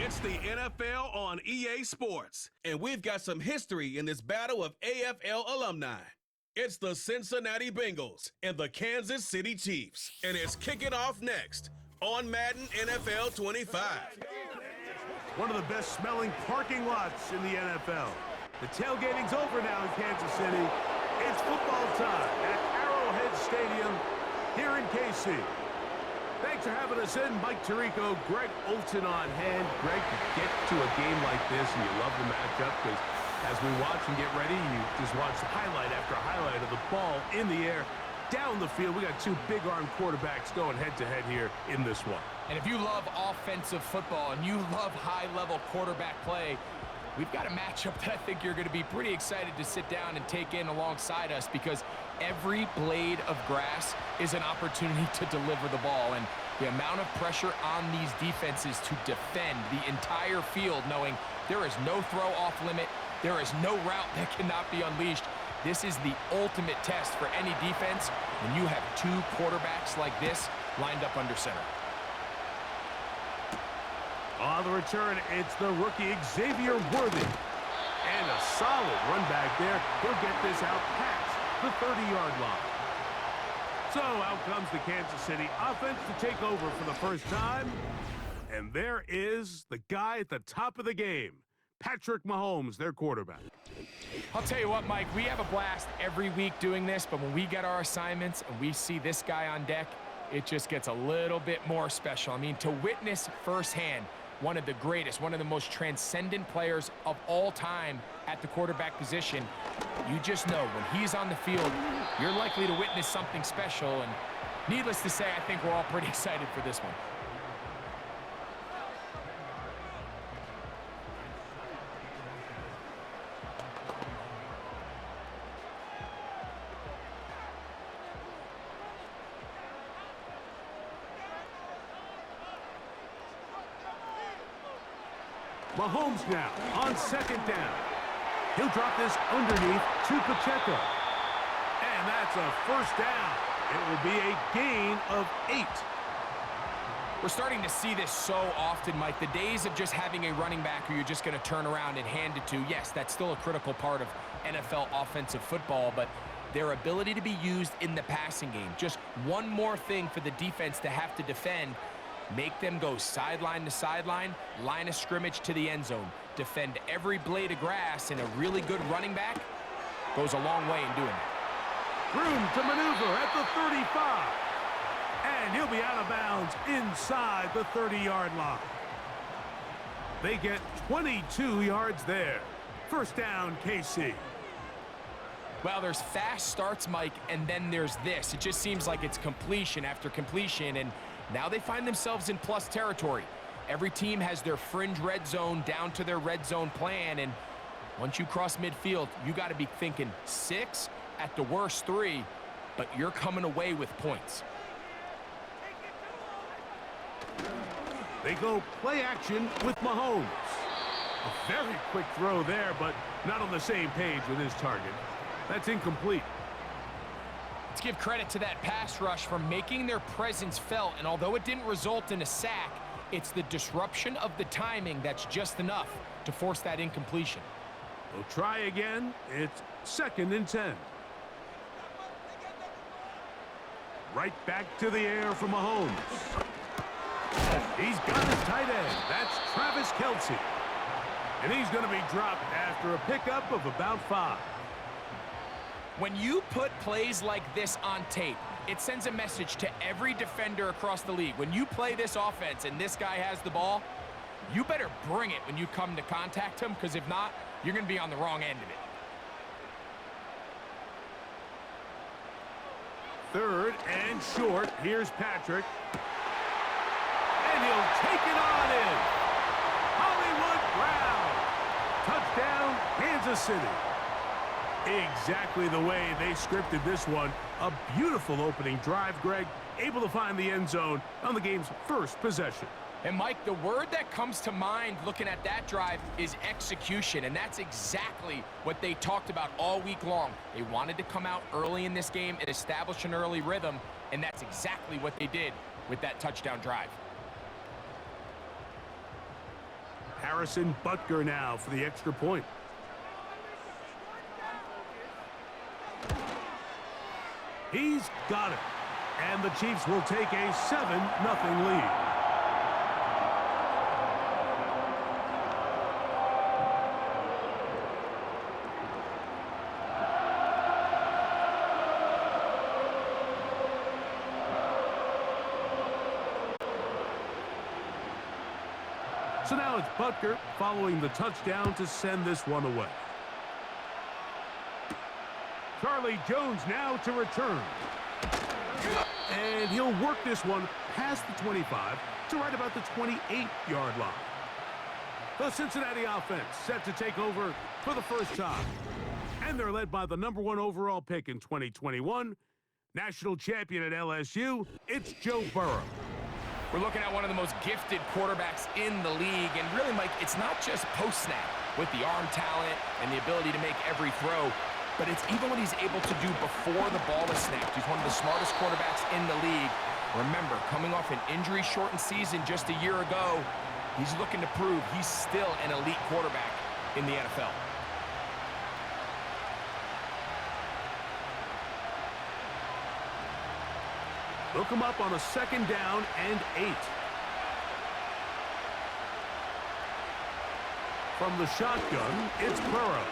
It's the NFL on EA Sports, and we've got some history in this battle of AFL alumni. It's the Cincinnati Bengals and the Kansas City Chiefs, and it's kicking off next on Madden NFL 25. One of the best smelling parking lots in the NFL. The tailgating's over now in Kansas City. It's football time at Arrowhead Stadium here in KC. Thanks for having us in. Mike Tirico, Greg Olson on hand. Greg, you get to a game like this and you love the matchup because as we watch and get ready, you just watch highlight after highlight of the ball in the air, down the field. We got two big-arm quarterbacks going head-to-head here in this one. And if you love offensive football and you love high-level quarterback play, we've got a matchup that I think you're going to be pretty excited to sit down and take in alongside us because every blade of grass is an opportunity to deliver the ball. And the amount of pressure on these defenses to defend the entire field, knowing there is no throw off limit, there is no route that cannot be unleashed. This is the ultimate test for any defense when you have two quarterbacks like this lined up under center. On the return, it's the rookie Xavier Worthy. And a solid run back there. He'll get this out past the 30-yard line. So out comes the Kansas City offense to take over for the first time. And there is the guy at the top of the game, Patrick Mahomes, their quarterback. I'll tell you what, Mike, we have a blast every week doing this, but when we get our assignments and we see this guy on deck, it just gets a little bit more special. I mean, to witness firsthand one of the greatest, one of the most transcendent players of all time at the quarterback position, you just know when he's on the field, you're likely to witness something special. And needless to say, I think we're all pretty excited for this one. Mahomes now on second down. He'll drop this underneath to Pacheco. And that's a first down. It will be a gain of 8. We're starting to see this so often, Mike. The days of just having a running back who you're just going to turn around and hand it to, yes, that's still a critical part of NFL offensive football, but their ability to be used in the passing game, just one more thing for the defense to have to defend. Make them go sideline to sideline, line of scrimmage to the end zone. Defend every blade of grass, and a really good running back goes a long way in doing that. Room to maneuver at the 35. And he'll be out of bounds inside the 30-yard line. They get 22 yards there. First down, KC. Well, there's fast starts, Mike, and then there's this. It just seems like it's completion after completion, and now they find themselves in plus territory. Every team has their fringe red zone down to their red zone plan, and once you cross midfield, you got to be thinking 6, at the worst 3, but you're coming away with points. They go play action with Mahomes. A very quick throw there, but not on the same page with his target. That's incomplete. Let's give credit to that pass rush for making their presence felt, and although it didn't result in a sack, it's the disruption of the timing that's just enough to force that incompletion. We'll try again. It's 2nd and 10. Right back to the air for Mahomes. He's got his tight end. That's Travis Kelce. And he's going to be dropped after a pickup of about 5. When you put plays like this on tape, it sends a message to every defender across the league. When you play this offense and this guy has the ball, you better bring it when you come to contact him, because if not, you're going to be on the wrong end of it. 3rd and short. Here's Patrick. And he'll take it on in. Hollywood Brown. Touchdown, Kansas City. Exactly the way they scripted this one. A beautiful opening drive, Greg. Able to find the end zone on the game's first possession. And Mike, the word that comes to mind looking at that drive is execution, and that's exactly what they talked about all week long. They wanted to come out early in this game and establish an early rhythm, and that's exactly what they did with that touchdown drive. Harrison Butker now for the extra point. He's got it. And the Chiefs will take a 7-0 lead. So now it's Butker following the touchdown to send this one away. Charlie Jones now to return. And he'll work this one past the 25 to right about the 28-yard line. The Cincinnati offense set to take over for the first time. And they're led by the #1 overall pick in 2021, national champion at LSU, it's Joe Burrow. We're looking at one of the most gifted quarterbacks in the league, and really, Mike, it's not just post-snap with the arm talent and the ability to make every throw, but it's even what he's able to do before the ball is snapped. He's one of the smartest quarterbacks in the league. Remember, coming off an injury-shortened season just a year ago, he's looking to prove he's still an elite quarterback in the NFL. They'll come up on a 2nd down and 8. From the shotgun, it's Burrow.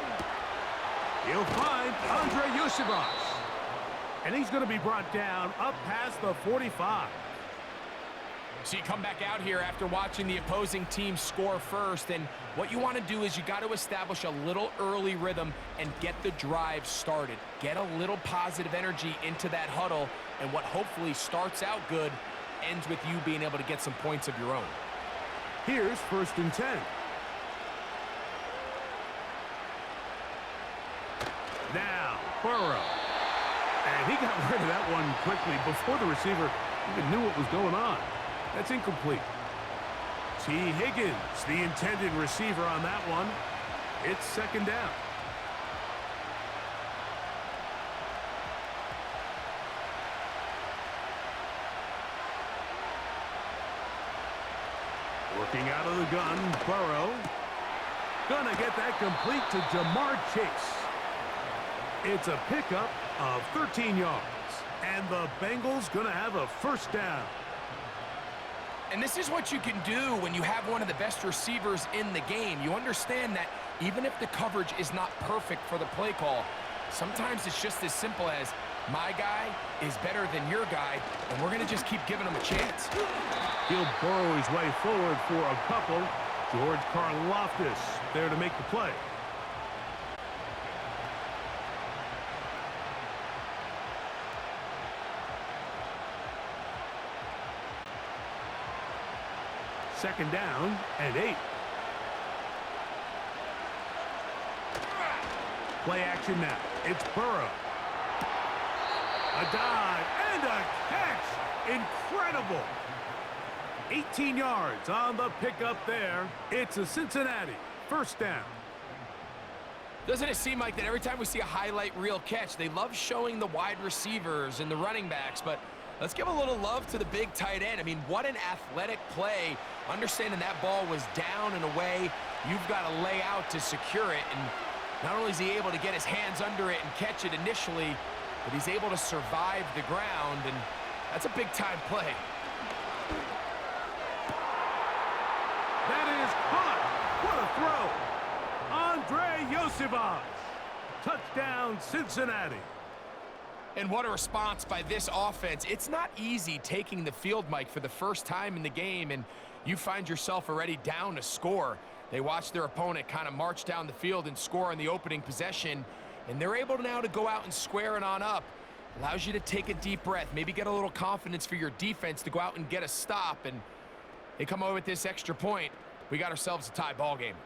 He'll find Andre Yusevich. And he's going to be brought down up past the 45. So you come back out here after watching the opposing team score first, and what you want to do is you got to establish a little early rhythm and get the drive started. Get a little positive energy into that huddle, and what hopefully starts out good ends with you being able to get some points of your own. Here's 1st and 10. Now, Burrow. And he got rid of that one quickly before the receiver even knew what was going on. That's incomplete. T. Higgins, the intended receiver on that one. It's 2nd down. Working out of the gun, Burrow. Gonna get that complete to Jamar Chase. It's a pickup of 13 yards. And the Bengals gonna have a 1st down. And this is what you can do when you have one of the best receivers in the game. You understand that even if the coverage is not perfect for the play call, sometimes it's just as simple as my guy is better than your guy, and we're going to just keep giving him a chance. He'll burrow his way forward for a couple. George Karlaftis there to make the play. Second down and 8. Play action now. It's Burrow. A dive and a catch. Incredible. 18 yards on the pickup there. It's a Cincinnati 1st down. Doesn't it seem like that every time we see a highlight reel catch, they love showing the wide receivers and the running backs, but let's give a little love to the big tight end. I mean, what an athletic play. Understanding that ball was down and away, you've got to lay out to secure it. And not only is he able to get his hands under it and catch it initially, but he's able to survive the ground, and that's a big-time play. That is caught. What a throw. Andre Yosevich. Touchdown, Cincinnati. And what a response by this offense. It's not easy taking the field, Mike, for the first time in the game, and you find yourself already down to score. They watch their opponent kind of march down the field and score on the opening possession, and they're able now to go out and square it on up. Allows you to take a deep breath, maybe get a little confidence for your defense to go out and get a stop, and they come away with this extra point. We got ourselves a tie ball game.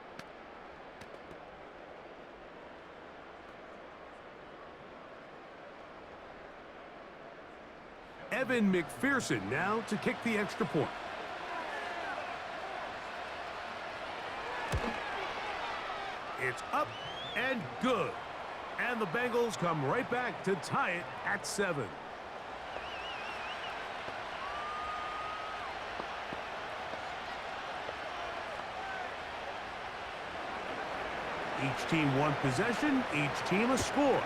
Evan McPherson now to kick the extra point. It's up and good. And the Bengals come right back to tie it at 7. Each team one possession, each team a score.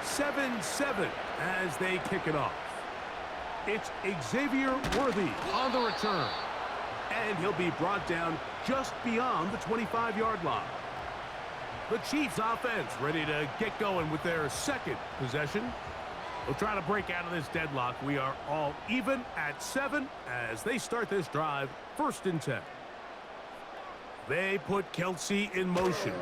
7-7 as they kick it off. It's Xavier Worthy on the return. And he'll be brought down just beyond the 25-yard line. The Chiefs offense ready to get going with their second possession. They'll try to break out of this deadlock. We are all even at 7 as they start this drive, 1st and 10. They put Kelsey in motion.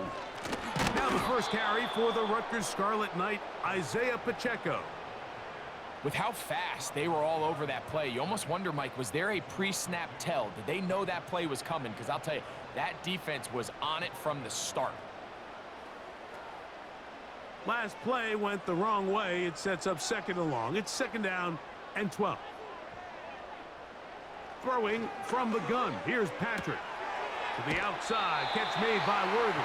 Now the first carry for the Rutgers Scarlet Knight, Isaiah Pacheco. With how fast they were all over that play, you almost wonder, Mike, was there a pre-snap tell? Did they know that play was coming? Because I'll tell you, that defense was on it from the start. Last play went the wrong way. It sets up 2nd and long. It's 2nd down and 12. Throwing from the gun. Here's Patrick. To the outside. Catch made by Worthy.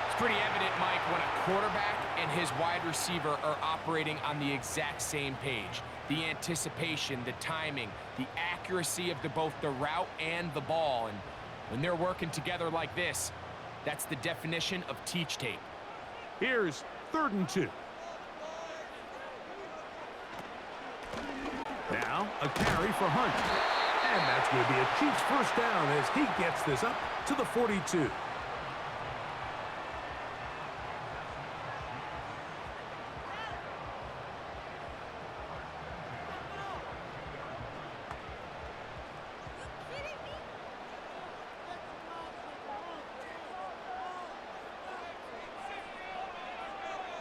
It's pretty evident, Mike, when a quarterback and his wide receiver are operating on the exact same page. The anticipation, the timing, the accuracy of both the route and the ball. And when they're working together like this, that's the definition of teach tape. Here's 3rd and 2. Now a carry for Hunt. And that's going to be a Chiefs first down as he gets this up to the 42.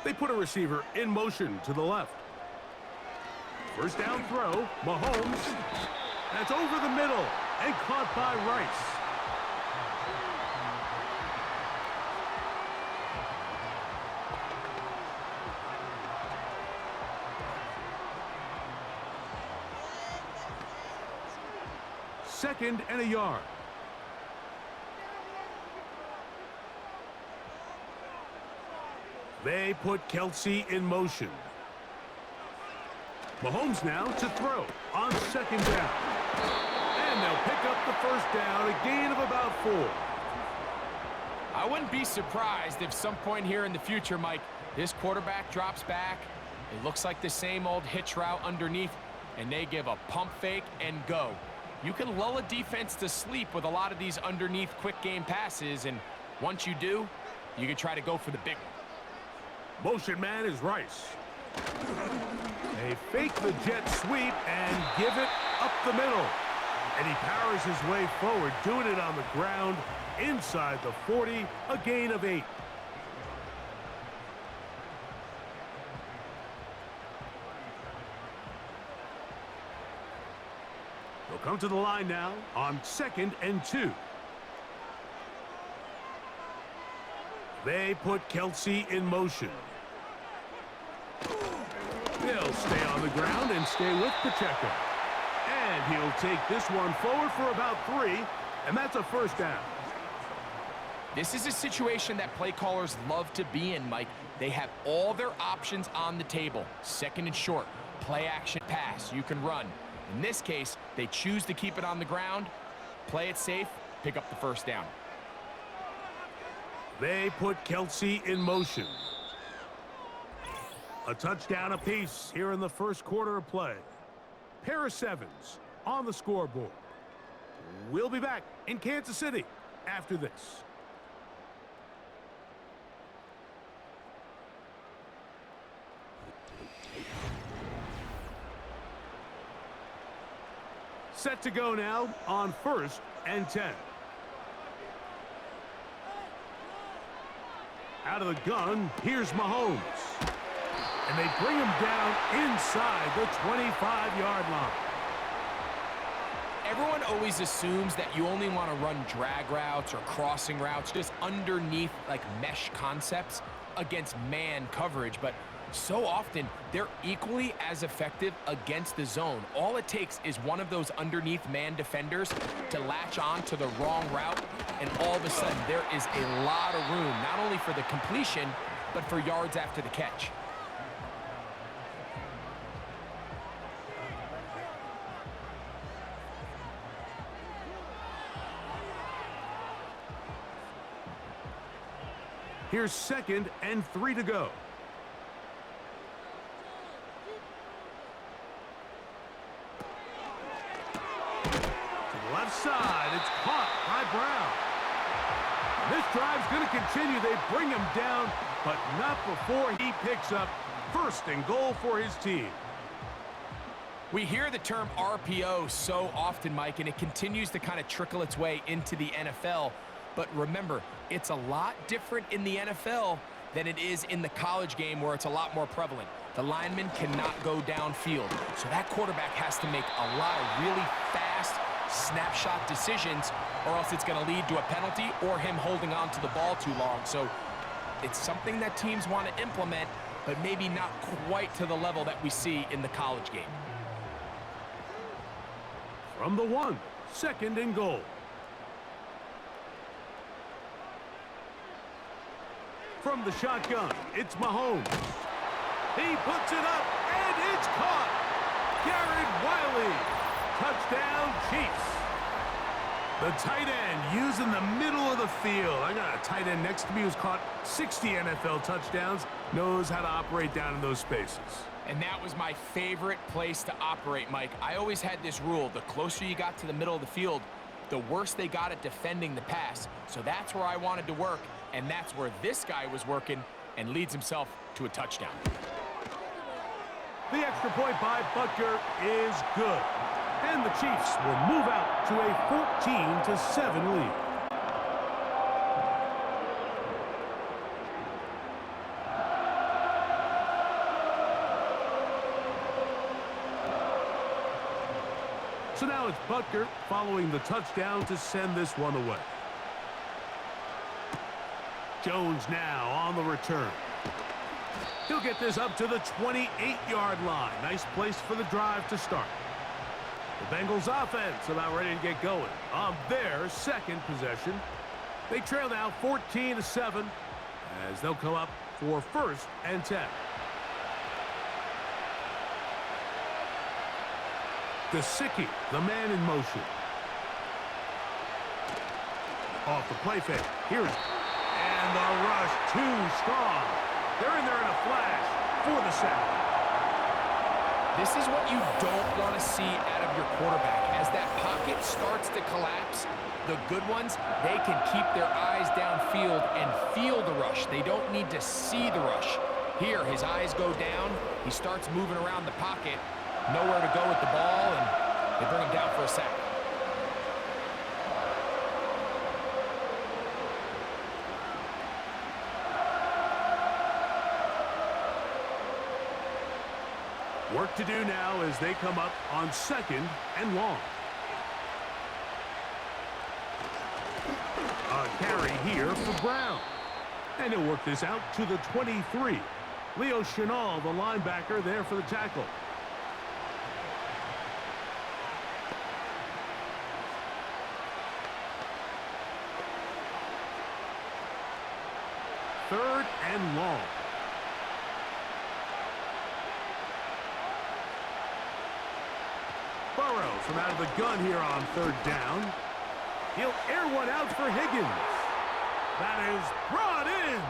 They put a receiver in motion to the left. First down throw, Mahomes. That's over the middle and caught by Rice. Second and a yard. They put Kelsey in motion. Mahomes now to throw on 2nd down. And they'll pick up the first down, a gain of about 4. I wouldn't be surprised if some point here in the future, Mike, this quarterback drops back. It looks like the same old hitch route underneath, and they give a pump fake and go. You can lull a defense to sleep with a lot of these underneath quick game passes, and once you do, you can try to go for the big one. Motion man is Rice. They fake the jet sweep and give it up the middle. And he powers his way forward, doing it on the ground inside the 40, a gain of 8. They'll come to the line now on 2nd and 2. They put Kelsey in motion. They'll stay on the ground and stay with Pacheco. And he'll take this one forward for about 3, and that's a first down. This is a situation that play callers love to be in, Mike. They have all their options on the table. 2nd and short, play action pass, you can run. In this case, they choose to keep it on the ground, play it safe, pick up the first down. They put Kelsey in motion. A touchdown apiece here in the first quarter of play. Pair of 7s on the scoreboard. We'll be back in Kansas City after this. Set to go now on 1st and 10. Out of the gun, here's Mahomes. And they bring him down inside the 25-yard line. Everyone always assumes that you only want to run drag routes or crossing routes just underneath like mesh concepts against man coverage, but so often they're equally as effective against the zone. All it takes is one of those underneath man defenders to latch on to the wrong route, and all of a sudden there is a lot of room, not only for the completion, but for yards after the catch. Here's 2nd and 3 to go. To the left side, it's caught by Brown. This drive's going to continue. They bring him down, but not before he picks up 1st and goal for his team. We hear the term RPO so often, Mike, and it continues to kind of trickle its way into the NFL. But remember, it's a lot different in the NFL than it is in the college game where it's a lot more prevalent. The lineman cannot go downfield, so that quarterback has to make a lot of really fast snapshot decisions, or else it's going to lead to a penalty or him holding on to the ball too long. So it's something that teams want to implement, but maybe not quite to the level that we see in the college game. From the 1, 2nd and goal. From the shotgun, it's Mahomes. He puts it up, and it's caught. Garrett Wiley. Touchdown, Chiefs. The tight end used in the middle of the field. I got a tight end next to me who's caught 60 NFL touchdowns, knows how to operate down in those spaces. And that was my favorite place to operate, Mike. I always had this rule: the closer you got to the middle of the field, the worse they got at defending the pass. So that's where I wanted to work, and that's where this guy was working, and leads himself to a touchdown. The extra point by Butker is good. And the Chiefs will move out to a 14-7 lead. So now it's Butker following the touchdown to send this one away. Jones now on the return. He'll get this up to the 28-yard line. Nice place for the drive to start. The Bengals offense about ready to get going on their 2nd possession. They trail now 14-7 as they'll come up for 1st and 10. Gesicki, the man in motion. Off the play fake. Here it is. And the rush too strong. They're in there in a flash for the sack. This is what you don't want to see out of your quarterback. As that pocket starts to collapse, the good ones, they can keep their eyes downfield and feel the rush. They don't need to see the rush. Here, his eyes go down. He starts moving around the pocket. Nowhere to go with the ball, and they bring him down for a sack. Work to do now as they come up on 2nd and long. A carry here for Brown. And he'll work this out to the 23. Leo Chenal, the linebacker, there for the tackle. Third and long. Burrow from out of the gun here on 3rd down. He'll air one out for Higgins. That is brought in.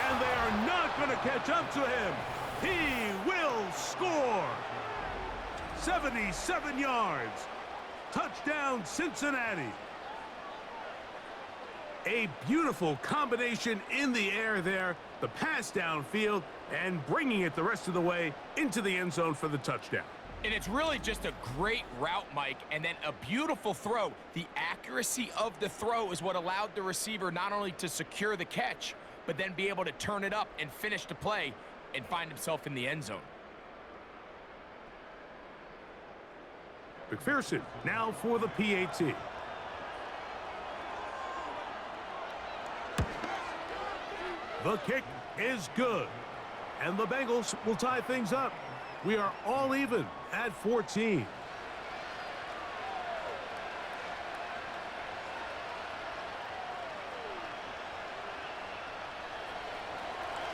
And they are not going to catch up to him. He will score. 77 yards. Touchdown, Cincinnati. A beautiful combination in the air there. The pass downfield and bringing it the rest of the way into the end zone for the touchdown. And it's really just a great route, Mike, and then a beautiful throw. The accuracy of the throw is what allowed the receiver not only to secure the catch, but then be able to turn it up and finish the play and find himself in the end zone. McPherson now for the PAT. The kick is good, and the Bengals will tie things up. We are all even at 14.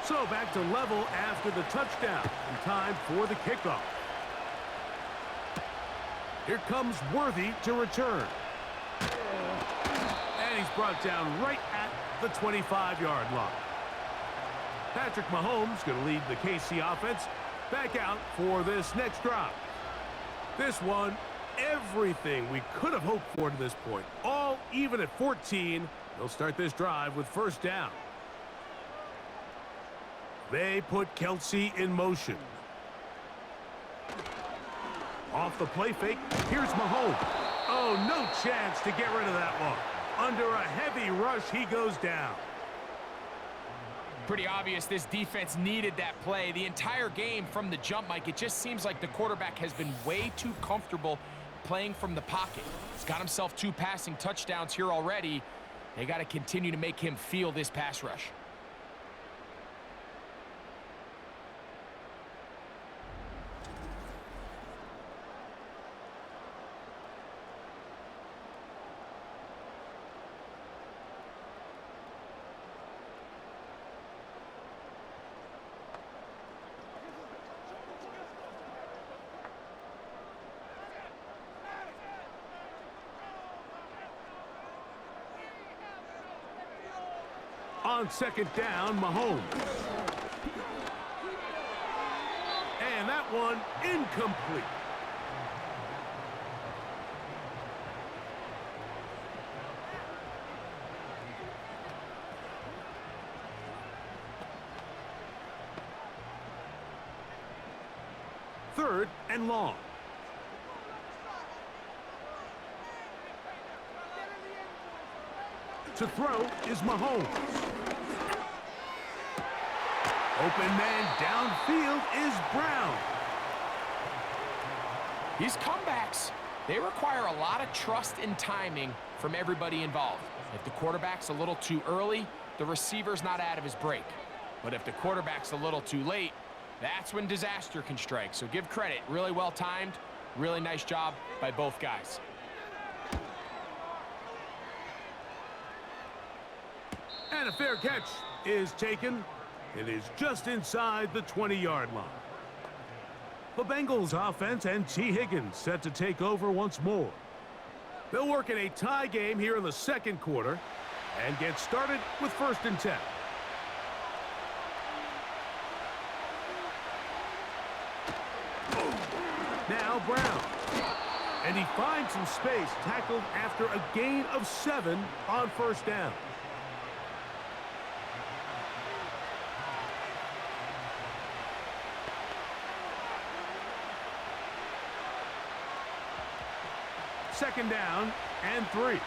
So back to level after the touchdown, and time for the kickoff. Here comes Worthy to return. And he's brought down right at the 25-yard line. Patrick Mahomes going to lead the KC offense back out for this next drive. This one, everything we could have hoped for to this point. All even at 14. They'll start this drive with first down. They put Kelsey in motion. Off the play fake, here's Mahomes. Oh, no chance to get rid of that one. Under a heavy rush, he goes down. Pretty obvious this defense needed that play. The entire game from the jump, Mike, it just seems like the quarterback has been way too comfortable playing from the pocket. He's got himself 2 passing touchdowns here already. They got to continue to make him feel this pass rush. On second down, Mahomes. And that one incomplete. Third and long. To throw is Mahomes. Open man downfield is Brown. These comebacks, they require a lot of trust and timing from everybody involved. If the quarterback's a little too early, the receiver's not out of his break. But if the quarterback's a little too late, that's when disaster can strike. So give credit, really well timed, really nice job by both guys. And a fair catch is taken. It is just inside the 20-yard line. The Bengals offense and T. Higgins set to take over once more. They'll work in a tie game here in the second quarter and get started with first and 10. Now Brown. And he finds some space, tackled after a gain of 7 on first down. Second down and 3.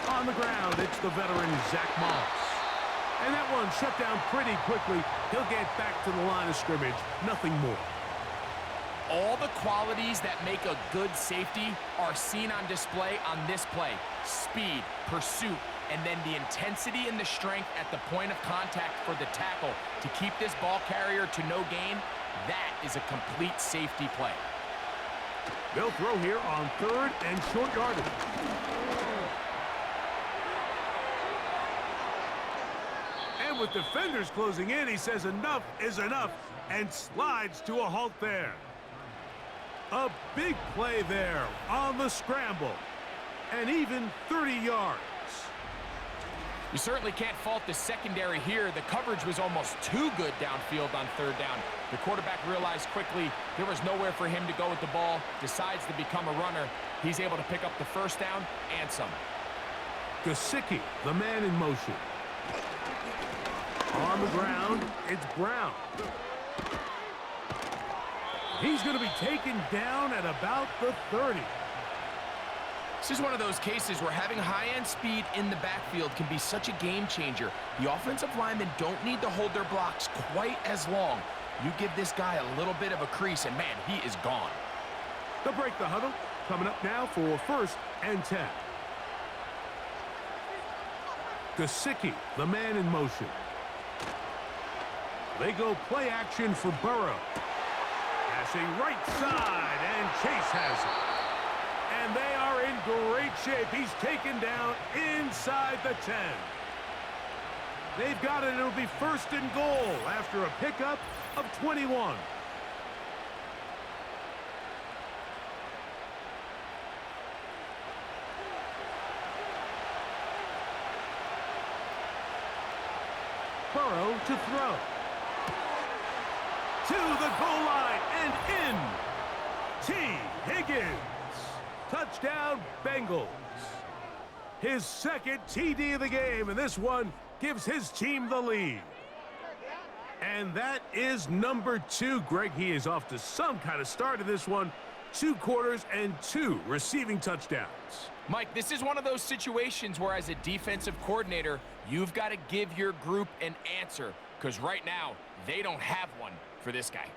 On the ground, it's the veteran Zach Moss. And that one shut down pretty quickly. He'll get back to the line of scrimmage. Nothing more. All the qualities that make a good safety are seen on display on this play. Speed, pursuit, and then the intensity and the strength at the point of contact for the tackle to keep this ball carrier to no gain. That is a complete safety play. They'll throw here on third and short yardage. And with defenders closing in, he says enough is enough and slides to a halt there. A big play there on the scramble. And even 30 yards. You certainly can't fault the secondary here. The coverage was almost too good downfield on third down. The quarterback realized quickly there was nowhere for him to go with the ball, decides to become a runner. He's able to pick up the first down and some. Gesicki, the man in motion. On the ground, it's Brown. He's going to be taken down at about the 30. This is one of those cases where having high-end speed in the backfield can be such a game changer. The offensive linemen don't need to hold their blocks quite as long. You give this guy a little bit of a crease, and man, he is gone. They'll break the huddle. Coming up now for first and 10. Gesicki, the man in motion. They go play action for Burrow. Passing right side, and Chase has it. And they are in great shape. He's taken down inside the 10. They've got it. It'll be first and goal after a pickup of 21. Burrow to throw. To the goal line and in. T. Higgins. Touchdown, Bengals. His second TD of the game, and this one gives his team the lead. And that is number 2. Greg, he is off to some kind of start in this one. 2 quarters and 2 receiving touchdowns. Mike, this is one of those situations where as a defensive coordinator, you've got to give your group an answer, because right now, they don't have one for this guy.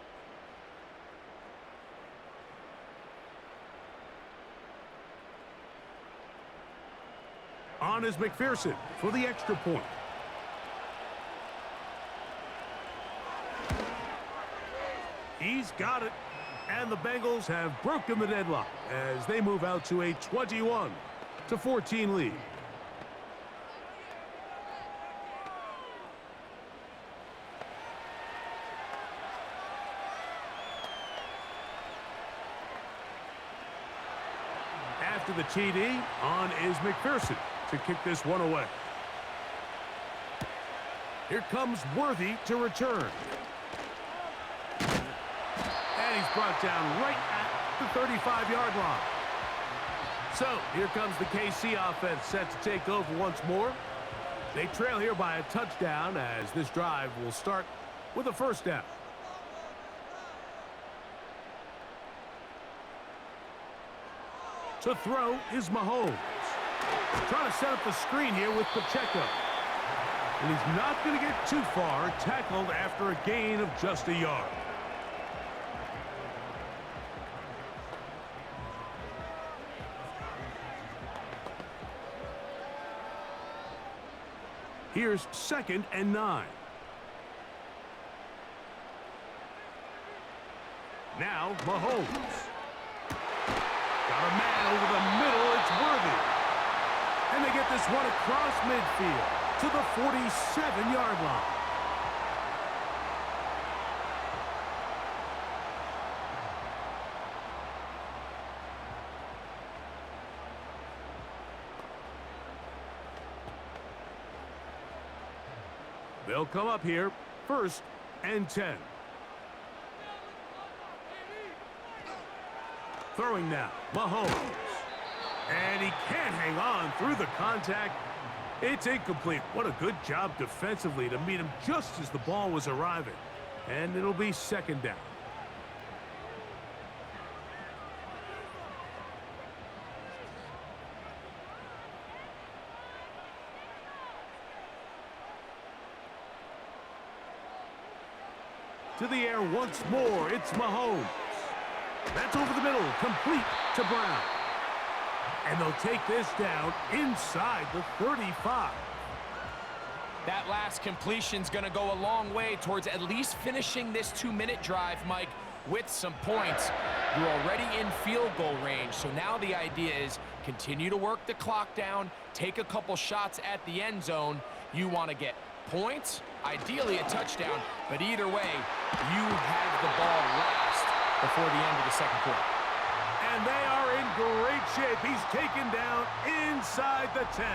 On is McPherson for the extra point. He's got it. And the Bengals have broken the deadlock as they move out to a 21-14 lead. After the TD, on is McPherson to kick this one away. Here comes Worthy to return. And he's brought down right at the 35-yard line. So here comes the KC offense set to take over once more. They trail here by a touchdown as this drive will start with a first down. To throw is Mahomes. Trying to set up the screen here with Pacheco. And he's not going to get too far, tackled after a gain of just a yard. Here's 2nd and 9. Now Mahomes. Got a man over the middle. It's Worthy. And they get this one across midfield to the 47-yard line. They'll come up here, 1st and 10. Throwing now, Mahomes. And he can't hang on through the contact. It's incomplete. What a good job defensively to meet him just as the ball was arriving. And it'll be 2nd down. To the air once more, it's Mahomes. That's over the middle, complete to Brown. And they'll take this down inside the 35. That last completion's going to go a long way towards at least finishing this 2-minute drive, Mike, with some points. You're already in field goal range, so now the idea is continue to work the clock down, take a couple shots at the end zone. You want to get points, ideally a touchdown, but either way, you have the ball last before the end of the 2nd quarter. And they are in great shape. He's taken down inside the 10.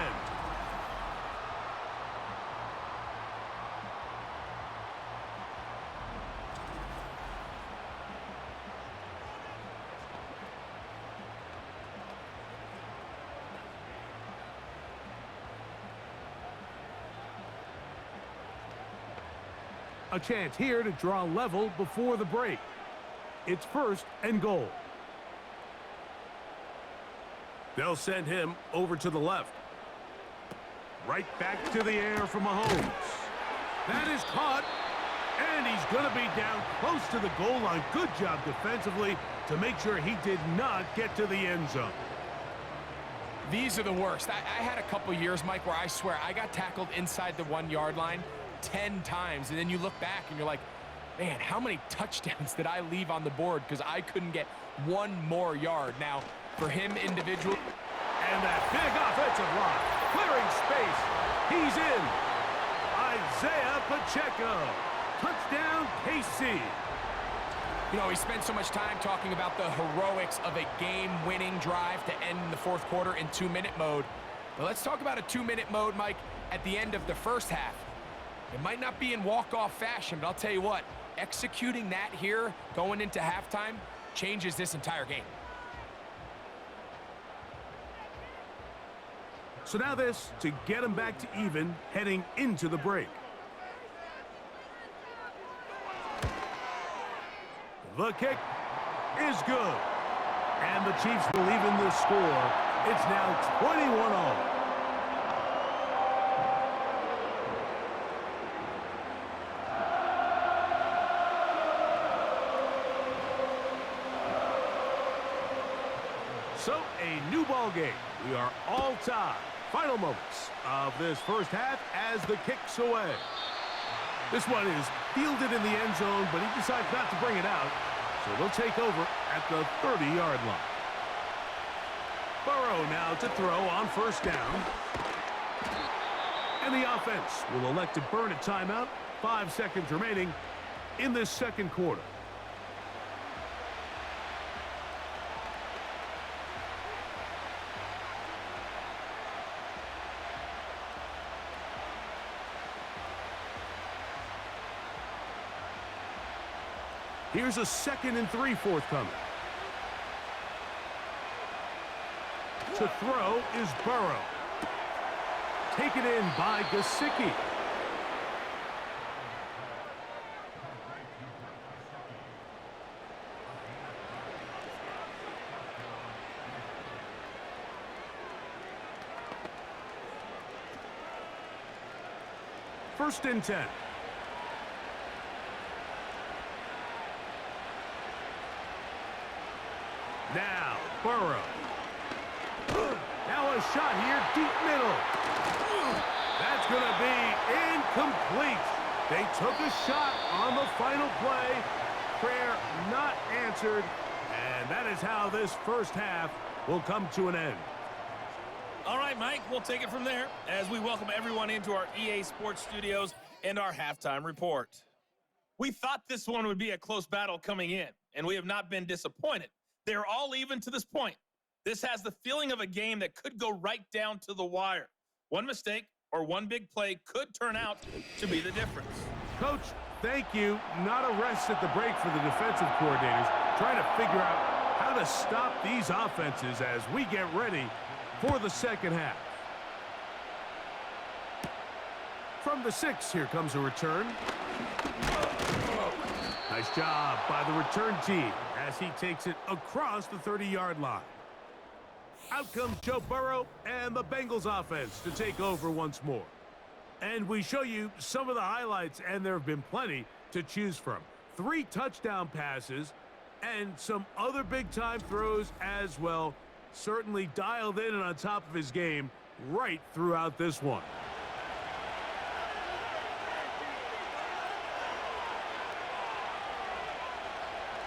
A chance here to draw level before the break. It's 1st and goal. They'll send him over to the left. Right back to the air for Mahomes. That is caught. And he's going to be down close to the goal line. Good job defensively to make sure he did not get to the end zone. These are the worst. I had a couple years, Mike, where I swear I got tackled inside the 1-yard line 10 times, and then you look back and you're like, man, how many touchdowns did I leave on the board because I couldn't get one more yard? Now, for him individually. And that big offensive line, clearing space. He's in. Isaiah Pacheco. Touchdown, KC. You know, he spent so much time talking about the heroics of a game-winning drive to end the 4th quarter in 2-minute mode. But let's talk about a 2-minute mode, Mike, at the end of the 1st half. It might not be in walk-off fashion, but I'll tell you what, executing that here going into halftime changes this entire game. So now this to get them back to even heading into the break. The kick is good. And the Chiefs will even the score. It's now 21-all. So, a new ball game. We are all tied. Final moments of this first half as the kick's away. This one is fielded in the end zone, but he decides not to bring it out. So they'll take over at the 30-yard line. Burrow now to throw on first down. And the offense will elect to burn a timeout. 5 seconds remaining in this second quarter. Here's a 2nd and 3 forthcoming. To throw is Burrow. Taken in by Gesicki. First and 10. Now, Burrow. Now a shot here, deep middle. That's going to be incomplete. They took a shot on the final play. Prayer not answered. And that is how this first half will come to an end. All right, Mike, we'll take it from there as we welcome everyone into our EA Sports Studios and our halftime report. We thought this one would be a close battle coming in, and we have not been disappointed. They're all even to this point. This has the feeling of a game that could go right down to the wire. One mistake or one big play could turn out to be the difference. Coach, thank you. Not a rest at the break for the defensive coordinators, trying to figure out how to stop these offenses as we get ready for the second half. From the 6, here comes a return. Nice job by the return team as he takes it across the 30-yard line. Out comes Joe Burrow and the Bengals offense to take over once more. And we show you some of the highlights, and there have been plenty to choose from. 3 touchdown passes and some other big-time throws as well. Certainly dialed in and on top of his game right throughout this one.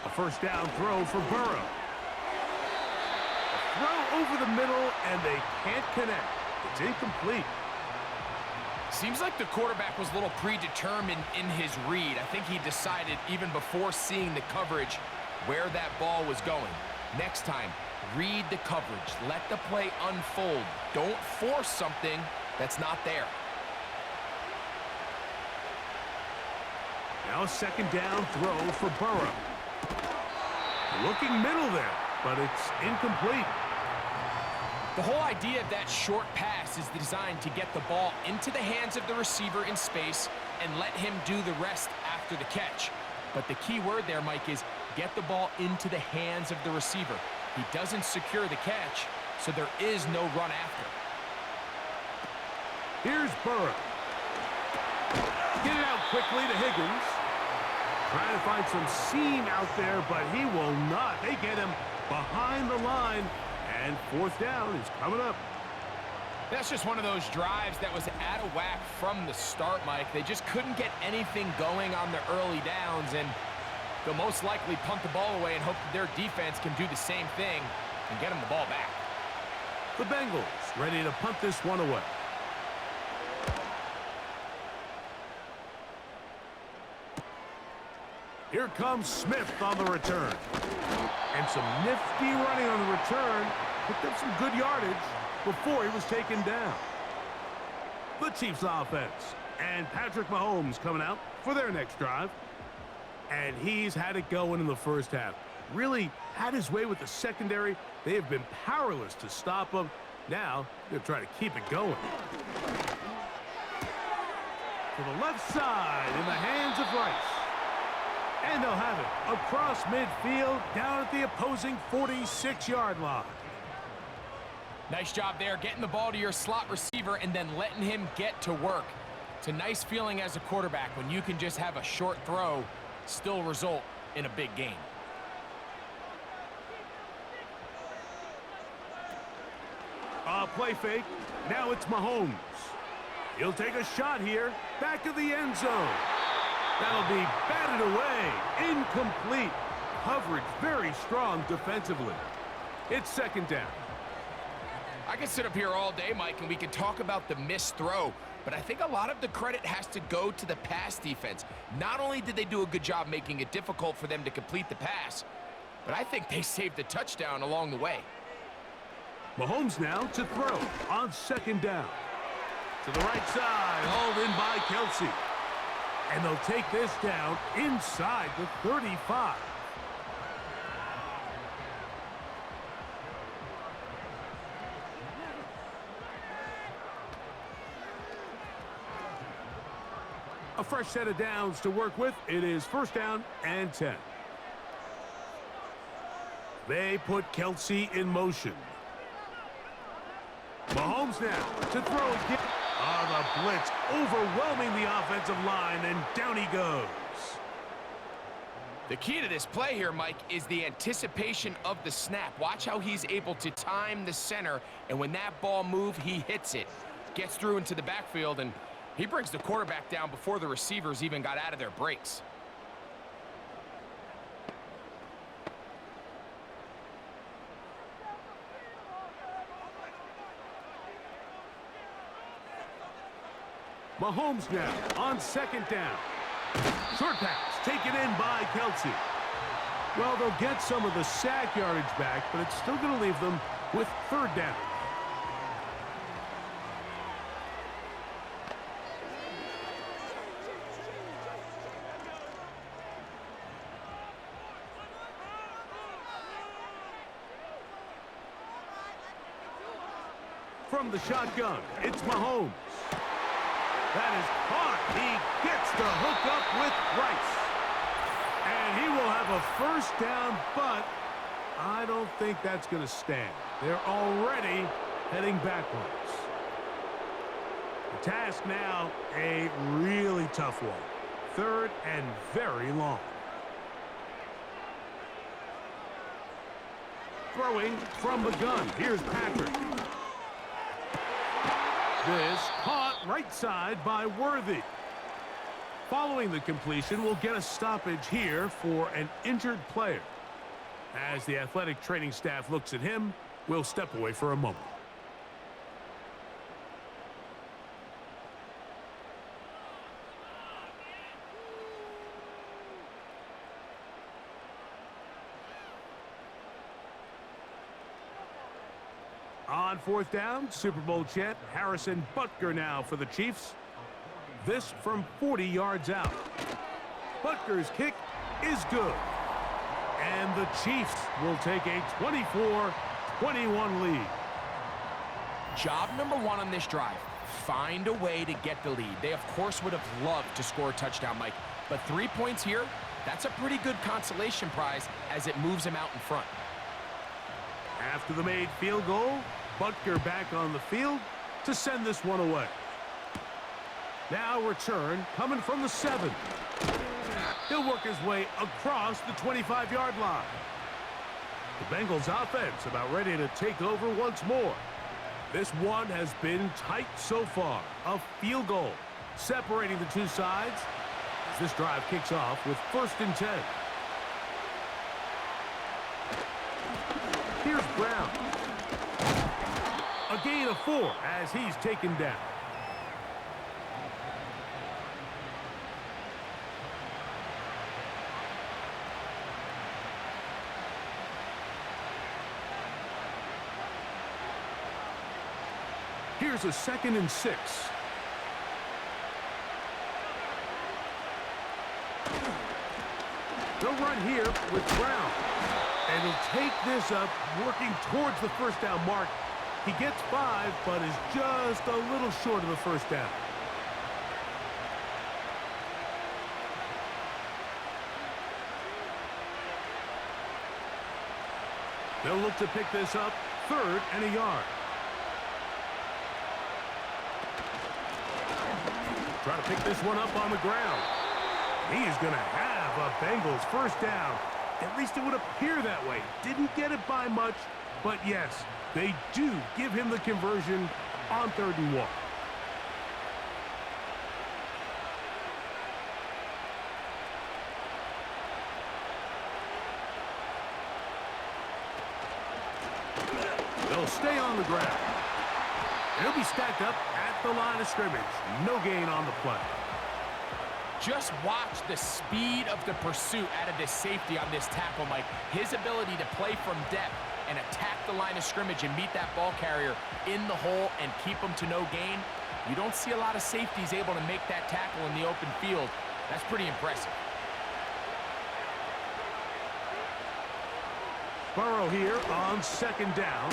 A first down throw for Burrow. A throw over the middle, and they can't connect. It's incomplete. Seems like the quarterback was a little predetermined in his read. I think he decided even before seeing the coverage where that ball was going. Next time, read the coverage. Let the play unfold. Don't force something that's not there. Now a second down throw for Burrow. Looking middle there, but it's incomplete. The whole idea of that short pass is designed to get the ball into the hands of the receiver in space and let him do the rest after the catch. But the key word there, Mike, is get the ball into the hands of the receiver. He doesn't secure the catch, so there is no run after. Here's Burrow. Get it out quickly to Higgins. Trying to find some seam out there, but he will not. They get him behind the line, and fourth down is coming up. That's just one of those drives that was out of whack from the start, Mike. They just couldn't get anything going on the early downs, and they'll most likely punt the ball away and hope that their defense can do the same thing and get them the ball back. The Bengals ready to punt this one away. Here comes Smith on the return. And some nifty running on the return. Picked up some good yardage before he was taken down. The Chiefs offense. And Patrick Mahomes coming out for their next drive. And he's had it going in the first half. Really had his way with the secondary. They have been powerless to stop him. Now they're trying to keep it going. To the left side in the hands of Rice. And they'll have it across midfield down at the opposing 46-yard line. Nice job there, getting the ball to your slot receiver and then letting him get to work. It's a nice feeling as a quarterback when you can just have a short throw still result in a big game. Play fake. Now it's Mahomes. He'll take a shot here. Back of the end zone. That'll be batted away. Incomplete. Coverage very strong defensively. It's second down. I could sit up here all day, Mike, and we could talk about the missed throw, but I think a lot of the credit has to go to the pass defense. Not only did they do a good job making it difficult for them to complete the pass, but I think they saved the touchdown along the way. Mahomes now to throw on second down. To the right side, hauled in by Kelsey. And they'll take this down inside the 35. A fresh set of downs to work with. It is first down and 10. They put Kelsey in motion. Mahomes now to throw again. The blitz overwhelming the offensive line, and down he goes. The key to this play here, Mike, is the anticipation of the snap. Watch how he's able to time the center, and when that ball moves, he hits it. Gets through into the backfield, and he brings the quarterback down before the receivers even got out of their breaks. Mahomes now on second down. Short pass taken in by Kelsey. Well, they'll get some of the sack yardage back, but it's still going to leave them with third down. From the shotgun, it's Mahomes. That is caught. He gets the hook up with Rice. And he will have a first down, but I don't think that's going to stand. They're already heading backwards. The task now, a really tough one. Third and very long. Throwing from the gun. Here's Patrick. This caught right side by Worthy. Following the completion, we'll get a stoppage here for an injured player. As the athletic training staff looks at him, we'll step away for a moment. On fourth down, Super Bowl champ Harrison Butker now for the Chiefs. This from 40 yards out. Butker's kick is good. And the Chiefs will take a 24-21 lead. Job number one on this drive, find a way to get the lead. They, of course, would have loved to score a touchdown, Mike. But 3 points here, that's a pretty good consolation prize as it moves them out in front. After the made field goal, Butker back on the field to send this one away. Now return coming from the 7. He'll work his way across the 25-yard line. The Bengals offense about ready to take over once more. This one has been tight so far. A field goal separating the two sides as this drive kicks off with first and 10. Here's Brown. A gain of 4 as he's taken down. Here's a 2nd and 6. They'll run here with Brown. And he'll take this up, working towards the first down mark. He gets 5, but is just a little short of the first down. They'll look to pick this up, 3rd and a yard. Try to pick this one up on the ground. He is going to have a Bengals first down. At least it would appear that way. Didn't get it by much, but yes, they do give him the conversion on 3rd and 1. They'll stay on the ground. He'll be stacked up at the line of scrimmage. No gain on the play. Just watch the speed of the pursuit out of this safety on this tackle, Mike. His ability to play from depth and attack the line of scrimmage and meet that ball carrier in the hole and keep him to no gain. You don't see a lot of safeties able to make that tackle in the open field. That's pretty impressive. Burrow here on 2nd down.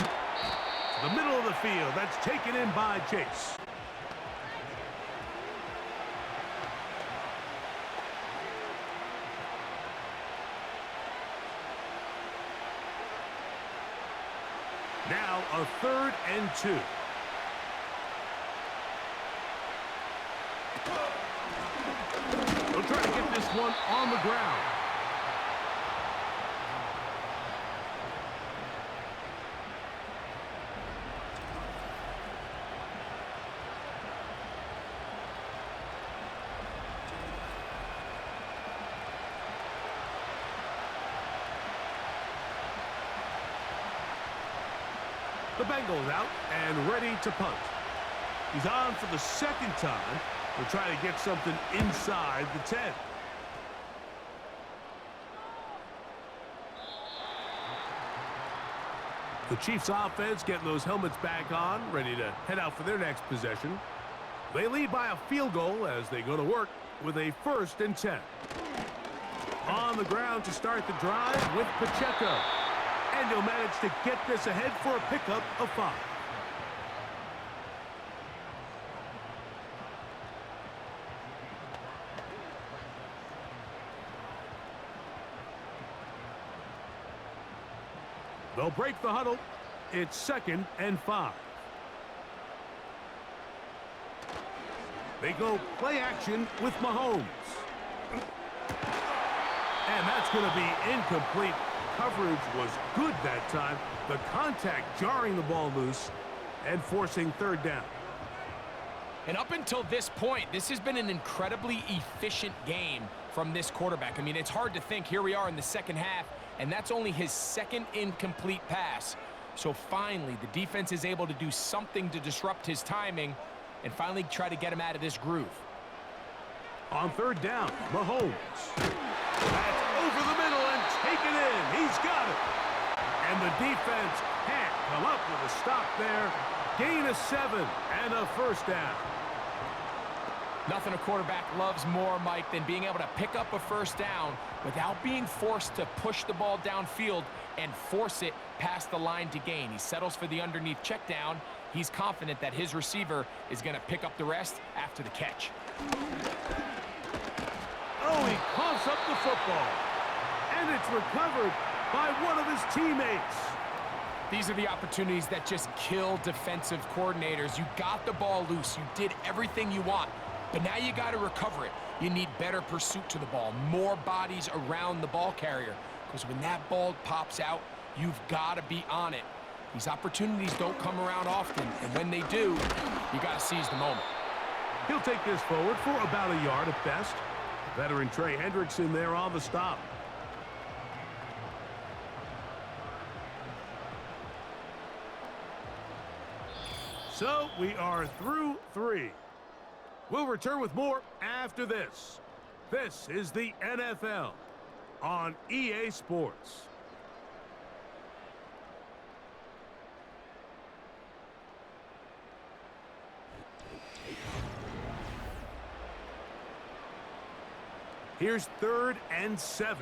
The middle of the field. That's taken in by Chase. Now a 3rd and 2. They'll try to get this one on the ground. The Bengals out and ready to punt. He's on for the 2nd time. We'll try to get something inside the 10. The Chiefs offense getting those helmets back on, ready to head out for their next possession. They lead by a field goal as they go to work with a 1st and 10. On the ground to start the drive with Pacheco. And he'll manage to get this ahead for a pickup of 5. They'll break the huddle. It's 2nd and 5. They go play action with Mahomes. And that's going to be incomplete. Coverage was good that time. The contact jarring the ball loose and forcing 3rd down. And up until this point, this has been an incredibly efficient game from this quarterback. I mean, it's hard to think. Here we are in the 2nd half, and that's only his 2nd incomplete pass. So finally, the defense is able to do something to disrupt his timing and finally try to get him out of this groove. On 3rd down, Mahomes. That's over the middle and taken in. He's got it. And the defense can't come up with a stop there. Gain of 7 and a 1st down. Nothing a quarterback loves more, Mike, than being able to pick up a 1st down without being forced to push the ball downfield and force it past the line to gain. He settles for the underneath check down. He's confident that his receiver is going to pick up the rest after the catch. Oh, he coughs up the football. And it's recovered by one of his teammates. These are the opportunities that just kill defensive coordinators. You got the ball loose. You did everything you want. But now you got to recover it. You need better pursuit to the ball, more bodies around the ball carrier. Because when that ball pops out, you've got to be on it. These opportunities don't come around often, and when they do, you got to seize the moment. He'll take this forward for about a yard at best. Veteran Trey Hendrickson there on the stop. So we are through 3. We'll return with more after this. This is the NFL on EA Sports. Here's 3rd and 7.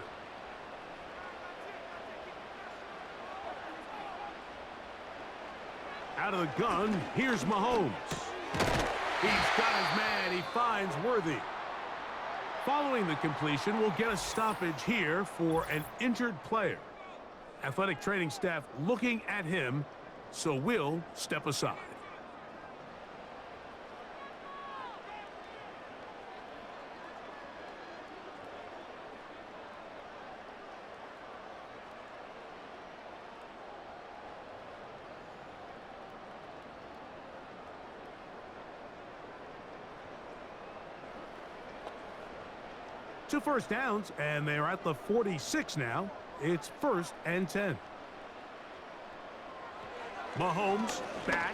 Out of the gun, here's Mahomes. He's got his man. He finds Worthy. Following the completion, we'll get a stoppage here for an injured player. Athletic training staff looking at him, so we'll step aside. Two first downs, and they're at the 46 now. It's 1st and 10. Mahomes back.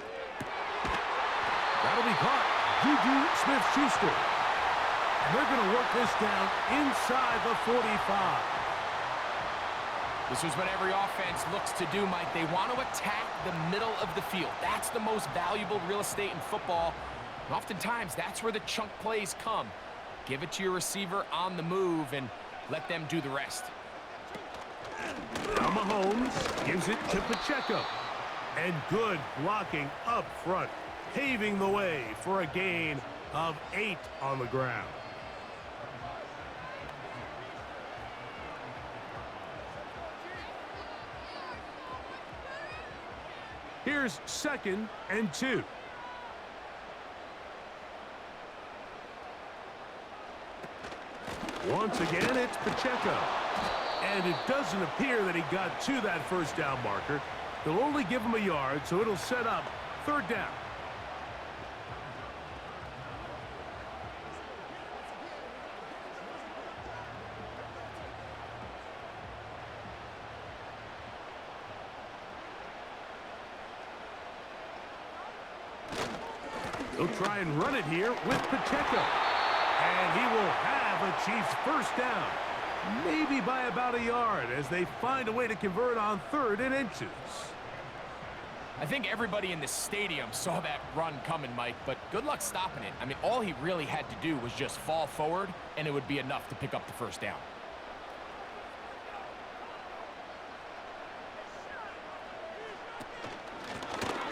That'll be caught. Juju Smith-Schuster. And they're going to work this down inside the 45. This is what every offense looks to do, Mike. They want to attack the middle of the field. That's the most valuable real estate in football. And oftentimes, that's where the chunk plays come. Give it to your receiver on the move and let them do the rest. Now Mahomes gives it to Pacheco. And good blocking up front, paving the way for a gain of 8 on the ground. Here's 2nd and 2. Once again, it's Pacheco. And it doesn't appear that he got to that first down marker. They'll only give him a yard, so it'll set up 3rd down. They'll try and run it here with Pacheco. And he will have a Chiefs first down. Maybe by about a yard as they find a way to convert on 3rd and inches. I think everybody in the stadium saw that run coming, Mike, but good luck stopping it. I mean, all he really had to do was just fall forward, and it would be enough to pick up the first down.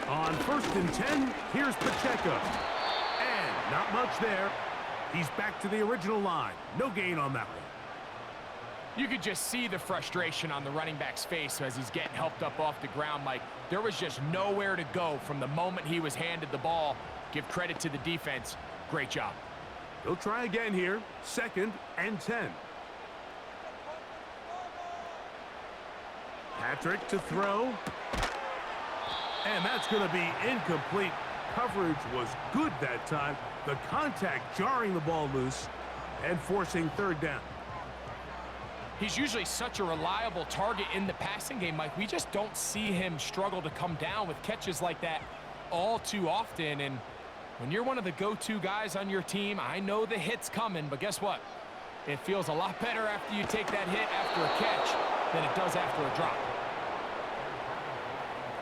On 1st and 10, here's Pacheco. And not much there. He's back to the original line. No gain on that one. You could just see the frustration on the running back's face as he's getting helped up off the ground, Mike. There was just nowhere to go from the moment he was handed the ball. Give credit to the defense. Great job. They'll try again here. 2nd and 10. Patrick to throw. And that's going to be incomplete. Coverage was good that time. The contact jarring the ball loose and forcing 3rd down. He's usually such a reliable target in the passing game, Mike. We just don't see him struggle to come down with catches like that all too often. And when you're one of the go-to guys on your team, I know the hit's coming, but guess what? It feels a lot better after you take that hit after a catch than it does after a drop.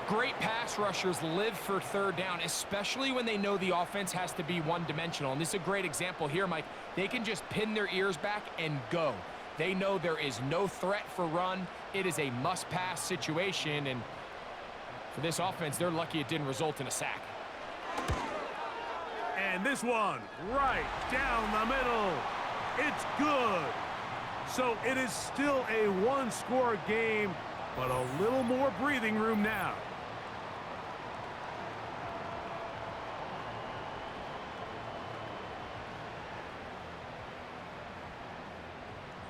Great pass rushers live for 3rd down, especially when they know the offense has to be one-dimensional. And this is a great example here, Mike. They can just pin their ears back and go. They know there is no threat for run. It is a must-pass situation, and for this offense, they're lucky it didn't result in a sack. And this one right down the middle. It's good. So it is still a one-score game, but a little more breathing room now.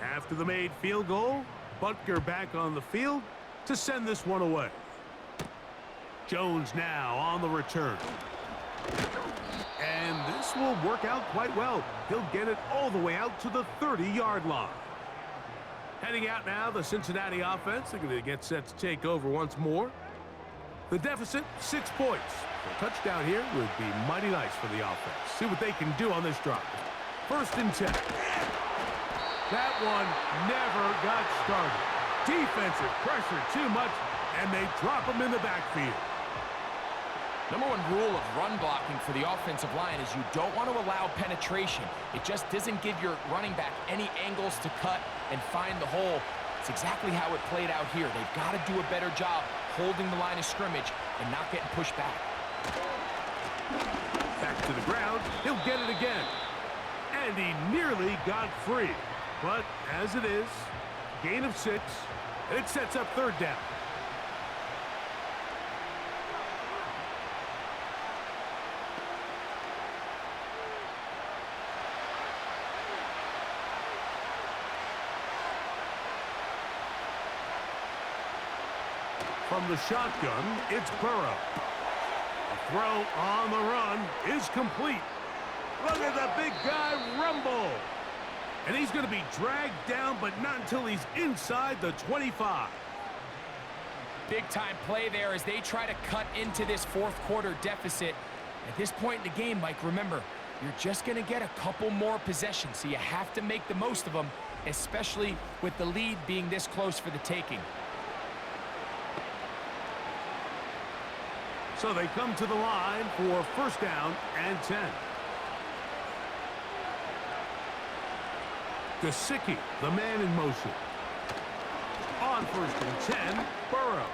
After the made field goal, Butker back on the field to send this one away. Jones now on the return. And this will work out quite well. He'll get it all the way out to the 30-yard line. Heading out now, the Cincinnati offense. They're going to get set to take over once more. The deficit, 6 points. A touchdown here would be mighty nice for the offense. See what they can do on this drive. 1st and 10. That one never got started. Defensive pressure too much, and they drop him in the backfield. Number 1 rule of run blocking for the offensive line is you don't want to allow penetration. It just doesn't give your running back any angles to cut and find the hole. It's exactly how it played out here. They've got to do a better job holding the line of scrimmage and not getting pushed back. Back to the ground. He'll get it again. And he nearly got free. But as it is, gain of 6. It sets up third down. From the shotgun, it's Burrow. A throw on the run is complete. Look at the big guy rumble. And he's going to be dragged down, but not until he's inside the 25. Big-time play there as they try to cut into this fourth-quarter deficit. At this point in the game, Mike, remember, you're just going to get a couple more possessions, so you have to make the most of them, especially with the lead being this close for the taking. So they come to the line for first down and 10. Gesicki, the man in motion. On first and 10, Burrow.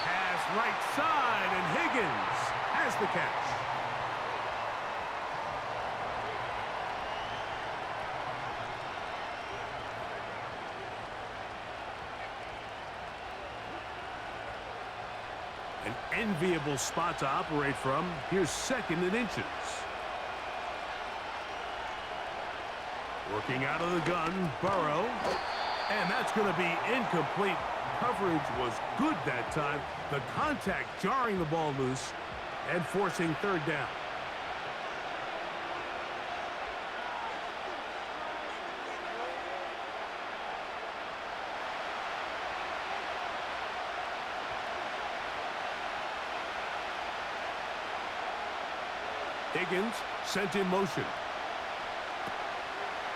Pass right side, and Higgins has the catch. An enviable spot to operate from. Here's second and inches. Working out of the gun, Burrow. And that's going to be incomplete. Coverage was good that time. The contact jarring the ball loose and forcing third down. Higgins sent in motion.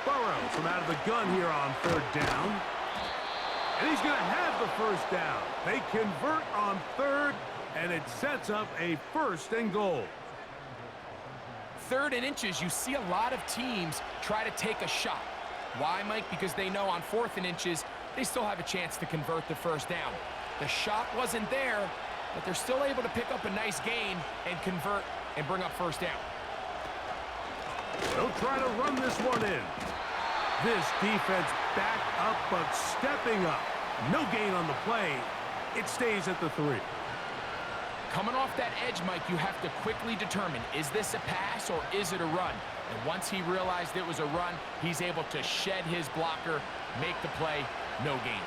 Burrow from out of the gun here on third down. And he's going to have the first down. They convert on third, and it sets up a first and goal. Third and inches, you see a lot of teams try to take a shot. Why, Mike? Because they know on fourth and inches, they still have a chance to convert the first down. The shot wasn't there, but they're still able to pick up a nice gain and convert and bring up first down. They'll try to run this one in. This defense back up, but stepping up. No gain on the play. It stays at the 3. Coming off that edge, Mike, you have to quickly determine, is this a pass or is it a run? And once he realized it was a run, he's able to shed his blocker, make the play, no gain.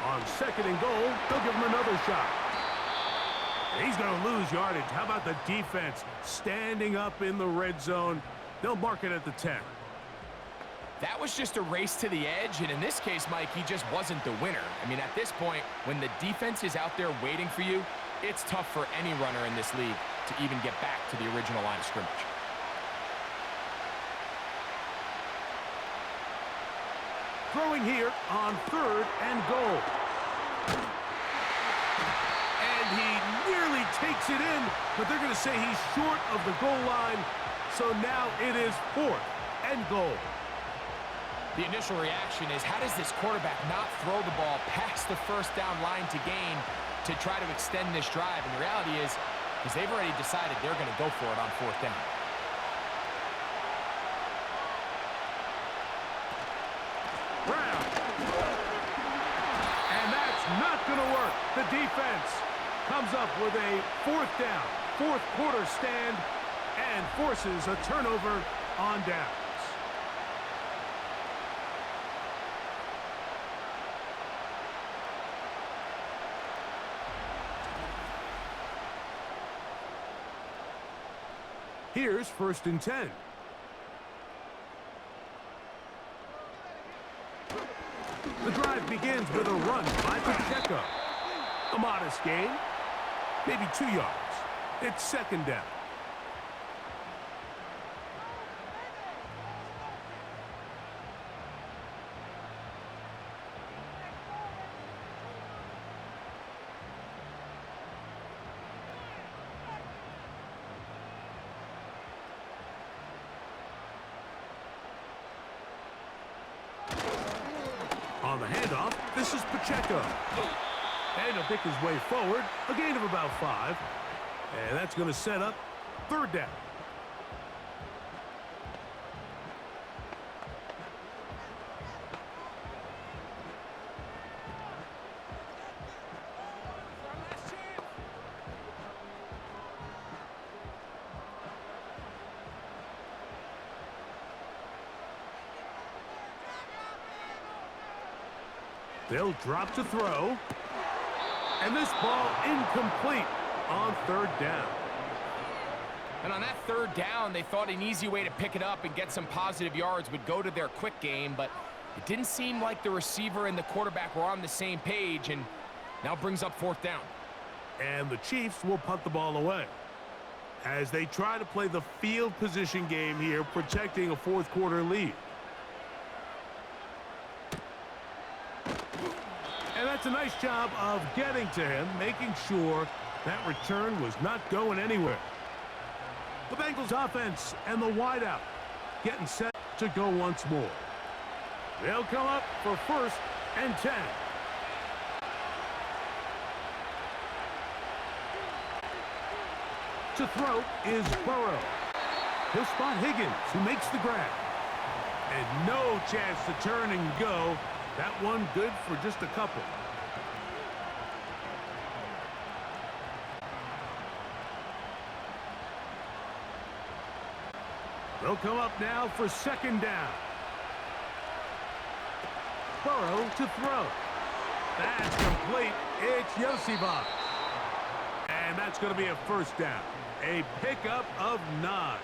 On second and goal, they'll give him another shot. He's going to lose yardage. How about the defense standing up in the red zone? They'll mark it at the 10. That was just a race to the edge, and in this case, Mike, he just wasn't the winner. I mean, at this point, when the defense is out there waiting for you, it's tough for any runner in this league to even get back to the original line of scrimmage. Throwing here on third and goal. And he nearly takes it in, but they're going to say he's short of the goal line. So now it is fourth and goal. The initial reaction is, how does this quarterback not throw the ball past the first down line to gain to try to extend this drive? And the reality is they've already decided they're going to go for it on fourth down. Brown. And that's not going to work. The defense comes up with a fourth down, fourth quarter stand, and forces a turnover on downs. Here's first and 10. The drive begins with a run by Pacheco. A modest gain, maybe 2 yards. It's second down. On the handoff, This is Pacheco. And he'll pick his way forward. A gain of about 5. And that's going to set up 3rd down. They'll drop to throw. And this ball incomplete on 3rd down. And on that 3rd down, they thought an easy way to pick it up and get some positive yards would go to their quick game, but it didn't seem like the receiver and the quarterback were on the same page, and now brings up 4th down. And the Chiefs will punt the ball away as they try to play the field position game here, protecting a 4th quarter lead. And that's a nice job of getting to him, making sure that return was not going anywhere. The Bengals offense and the wideout getting set to go once more. They'll come up for 1st and 10. To throw is Burrow. He'll spot Higgins, who makes the grab. And no chance to turn and go. That one good for just a couple. They'll come up now for 2nd down. Burrow to throw. That's complete. It's Yosibach. And that's going to be a 1st down. A pickup of 9.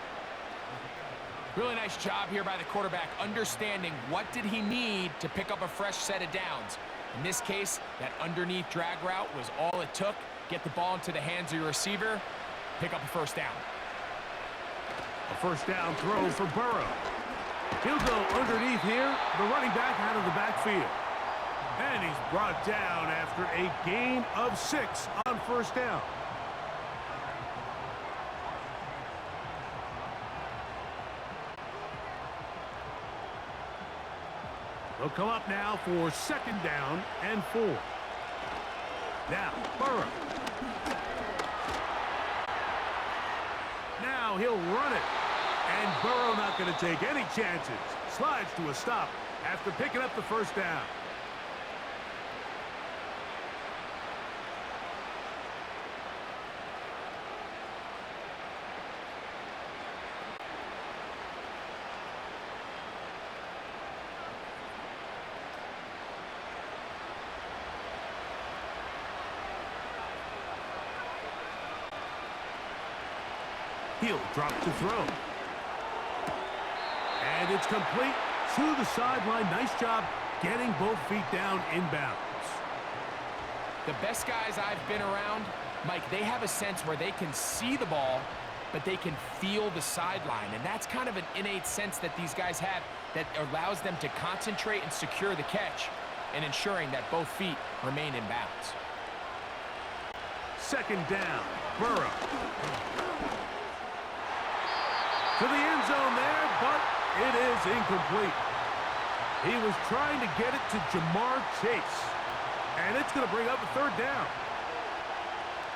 Really nice job here by the quarterback, understanding what did he need to pick up a fresh set of downs. In this case, that underneath drag route was all it took. Get the ball into the hands of your receiver, pick up a 1st down. A 1st down throw for Burrow. He'll go underneath here, the running back out of the backfield. And he's brought down after a gain of 6 on 1st down. They'll come up now for 2nd down and 4. Now, Burrow. Now he'll run it. And Burrow not going to take any chances. Slides to a stop after picking up the 1st down. He'll drop to throw. And it's complete to the sideline. Nice job getting both feet down inbounds. The best guys I've been around, Mike, they have a sense where they can see the ball, but they can feel the sideline. And that's kind of an innate sense that these guys have that allows them to concentrate and secure the catch and ensuring that both feet remain in bounds. 2nd down, Burrow. To the end zone there, but it is incomplete. He was trying to get it to Jamar Chase. And it's going to bring up a 3rd down.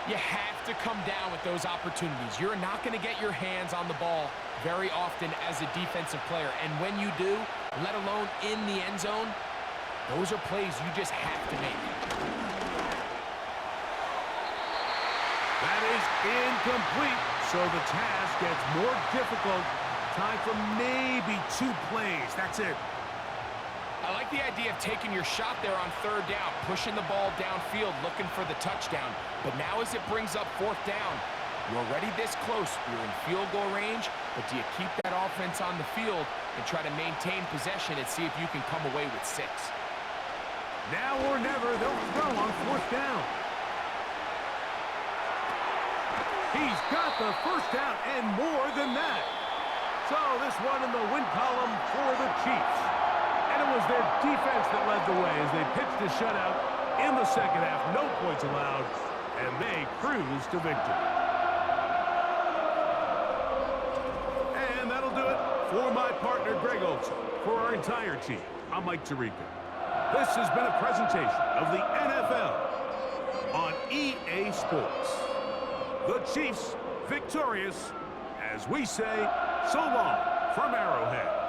You have to come down with those opportunities. You're not going to get your hands on the ball very often as a defensive player. And when you do, let alone in the end zone, those are plays you just have to make. That is incomplete. So the task gets more difficult. Time for maybe 2 plays. That's it. I like the idea of taking your shot there on 3rd down, pushing the ball downfield, looking for the touchdown. But now as it brings up 4th down, you're already this close. You're in field goal range, but do you keep that offense on the field and try to maintain possession and see if you can come away with 6? Now or never, they'll throw on 4th down. He's got the 1st down and more than that. So this one in the win column for the Chiefs. And it was their defense that led the way as they pitched a shutout in the 2nd half. No points allowed, and they cruise to victory. And that'll do it for my partner, Greg Olson. For our entire team, I'm Mike Tirico. This has been a presentation of the NFL on EA Sports. The Chiefs victorious, as we say, so long from Arrowhead.